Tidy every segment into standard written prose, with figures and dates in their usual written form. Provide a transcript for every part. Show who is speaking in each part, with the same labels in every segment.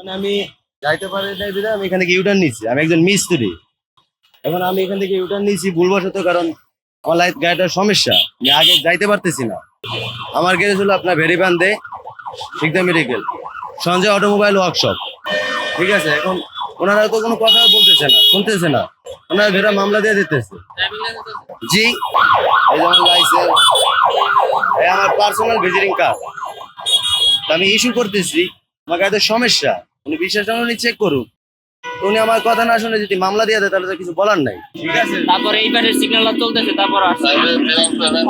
Speaker 1: মানে আমি যাইতে পারি নাই বিধায় আমি এখান থেকে ইউটার্ন নিচ্ছি। আমি একজন মিস্ত্রি। এখন আমি এখান থেকে ইউটার্ন নিচ্ছি ভুলবশত, কারণ আমার লাইট গাড়িটার সমস্যা, আমি আগে যাইতে পারতেছি না। আমার গ্যারেজ হলো আপনার ভেরিবান্ধে Sikdar medical, Sanjay automobile workshop. ঠিক আছে, এখন ওনারা তো কোনো কথা বলতেছে না, শুনতেছে না, ওনারা ভেড়া মামলা দিয়ে দিতেছে। জি, এই যে আমার লাইসেন্স, এই আমার পার্সোনাল ভিজিটিং কার্ড আমি ইস্যু করতেছি। আমার গাড়িতে সমস্যা, উনি বিশ্বাস উনি চেক করুক। উনি আমার কথা না শুনে যদি মামলা দিয়ে দেয় তাহলে তো কিছু বলার নাই। ঠিক আছে,
Speaker 2: তারপরে এই পাশের সিগন্যাল চলতেছে, তারপর আসছে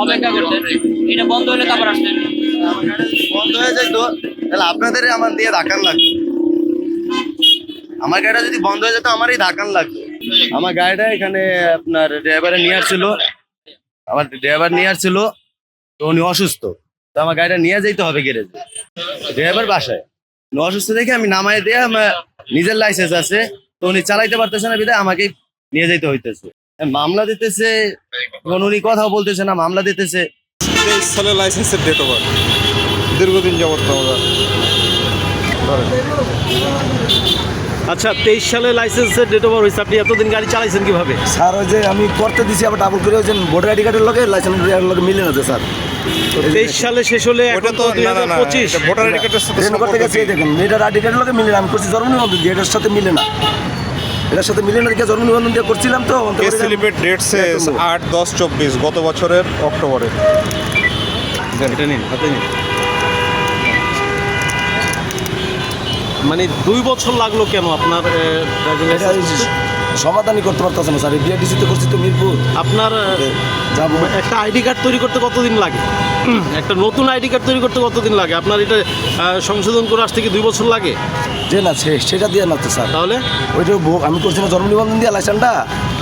Speaker 2: অপেক্ষা করতে, এটা বন্ধ হলে তারপর আসছেন।
Speaker 1: আমার গাড়ি যদি বন্ধ হয়ে যায় তো তাহলে আপনাদের আমার দিয়ে ধাক্কান লাগবে। আমার গাড়িটা যদি বন্ধ হয়ে যেত আমারই ধাক্কান লাগবে। আমার গাড়িটা এখানে আপনার ড্রাইভারে নিয়ে আসছিল, আমার ড্রাইভার নিয়ে আসছিল, তো উনি অসুস্থ, তো আমার গাড়িটা নিয়ে যেতে হবে গ্যারেজে। ড্রাইভার বাসায় উনি অসুস্থ দেখে আমি নামাই দিয়ে, আমার নিজের লাইসেন্স আছে, তো উনি চালাইতে পারতেছে না বিধায় আমাকে নিয়ে যেতে হইতেছে। মামলা দিতেছে, এখন উনি কথাও বলতেছে না, মামলা দিতেছে।
Speaker 3: 23 সালে লাইসেন্সের ডেট ওভার দীর্ঘদিন যাবত আমরা
Speaker 4: আচ্ছা, 23 সালে লাইসেন্সের ডেট ওভার হয়েছে, আপনি এতদিন গাড়ি চালাইছেন কিভাবে?
Speaker 5: স্যার ওই যে আমি করতে দিছি আবার ডাবল করে ওই যে ভোটার আইডি কার্ডের লগে লাইসেন্সের লগে মিলে না তো স্যার।
Speaker 4: 23 সালে শেষ হলে
Speaker 3: ওটা
Speaker 4: এখন
Speaker 3: তো
Speaker 4: তো
Speaker 3: না না না
Speaker 4: 2025।
Speaker 3: ভোটার আইডি কার্ডের সাথে
Speaker 5: ট্রেন করতে গেছি, এই দেখেন মেয়েটার আইডি কার্ডের লগে মিলে না, আমি করছি জন্ম নিবন্ধন দিয়ে, এটার সাথে মিলে না, এটার সাথে মিলে না দেখে জন্ম নিবন্ধন দিয়ে করছিলাম। তো
Speaker 3: কেস স্লিপের ডেট শেষ 8/10/24 গত বছরের অক্টোবরে।
Speaker 4: এটা নিন, হাতে নিন। মানে 2 বছর লাগলো কেন আপনার ড্রাইভিং
Speaker 5: এটা
Speaker 4: লাইসেন্স?
Speaker 5: সমাধানই করতে পারতেছে না স্যার। বিআরটিসিতে করছি তো মিরপুর
Speaker 4: আপনার
Speaker 5: যাবো।
Speaker 4: একটা আইডি কার্ড তৈরি করতে কতদিন লাগে? একটা নতুন আইডি কার্ড তৈরি করতে কতদিন লাগে? আপনার এটা সংশোধন করে আসতে কি 2 বছর লাগে?
Speaker 5: যে না সেটা দিয়ে না তো স্যার,
Speaker 4: তাহলে
Speaker 5: ওইটা আমি করছি না জন্ম নিবন্ধন দিয়ে লাইসেন্সটা,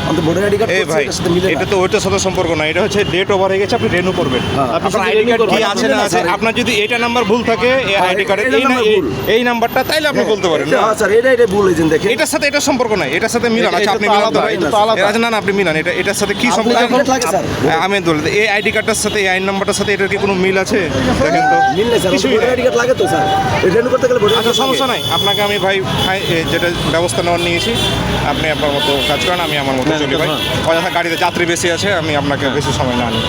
Speaker 5: অন্তত ভোটার আইডি কার্ড
Speaker 3: এই ভাই
Speaker 5: এটার সাথে মিলে
Speaker 3: এটা
Speaker 5: না।
Speaker 3: তো ওইটার সাথে সম্পর্ক না, এটা হচ্ছে ডেট ওভার হয়ে গেছে, আপনি রেনু করবেন।
Speaker 5: হ্যাঁ।
Speaker 4: আপনি
Speaker 3: আপনার
Speaker 4: শুধু
Speaker 3: আইডি কার্ড
Speaker 4: renew
Speaker 3: কি
Speaker 4: করবেন।
Speaker 3: আছে না আছে, আপনার যদি এটা নাম্বার ভুল থাকে এই আইডি কার্ডে
Speaker 5: এটা নাম্বার ভুল।
Speaker 3: এই নাম্বারটা, তাইলে আপনি বলতে পারেন না
Speaker 5: হ্যাঁ স্যার, এটা ভুল হয়েছেন দেখেন।
Speaker 3: এটার সাথে এটা সম্পর্ক নাই, এটার সাথে মিলান। আচ্ছা,
Speaker 4: এটা
Speaker 3: আপনি
Speaker 4: তো
Speaker 3: মিলান
Speaker 4: আলাদা,
Speaker 3: তো।
Speaker 4: এটা তো আলাদা।
Speaker 3: না না, আপনি মিলান, এটার সাথে কি
Speaker 5: আপনি
Speaker 3: সম্পর্ক?
Speaker 5: যখন লাগে স্যার।
Speaker 3: আমি বলি এই আইডি কার্ডটার সাথে এই আইন নাম্বারটার সাথে এটার কি কোনো মিল আছে? দেখেন তো
Speaker 5: মিল নেই স্যার,
Speaker 3: কিছুই
Speaker 5: ভোটার
Speaker 3: নাই।
Speaker 5: আইডি কার্ড লাগে তো স্যার, রেনু করতে গেলে ভোটার
Speaker 3: আচ্ছা, সমস্যা নাই, আপনাকে আমি ভাই যেটা ব্যবস্থা নেওয়ার নিয়েছি, আপনি আপনার মতো কাজ করেন, আমি আমার মতো চলি ভাই। অযথা গাড়িতে যাত্রী বেশি আছে, আমি আপনাকে বেশি সময় না নিই।